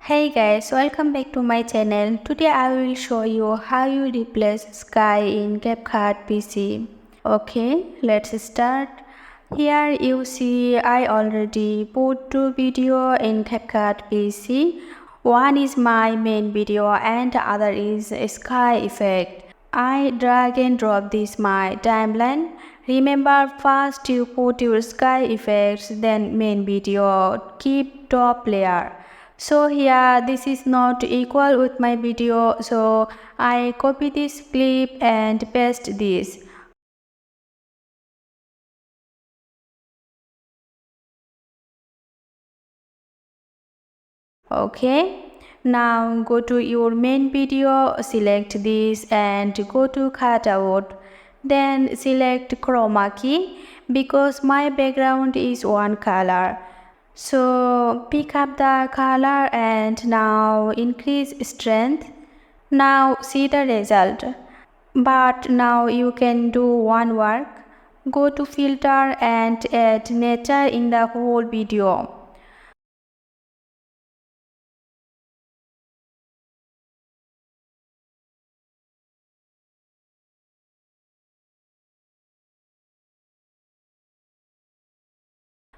Hey guys, welcome back to my channel. Today I will show you how you replace sky in CapCut PC. Okay, let's start. Here you see I already put two videos in CapCut PC. One is my main video and the other is a sky effect. I drag and drop this my timeline. Remember, first you put your sky effects, then main video. Keep top layer. So here this is not equal with my video, so I copy this clip and paste this. Okay, now go to your main video, select this and go to cutout. Then select chroma key because my background is one color. So pick up the color and now increase strength. Now see the result. But now you can do one work. Go to filter and add nature in the whole video.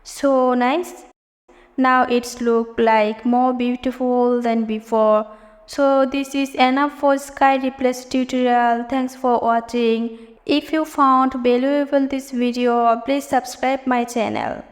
So nice. Now it's look like more beautiful than before. So this is enough for sky replace tutorial. Thanks for watching. If you found valuable this video, please subscribe my channel.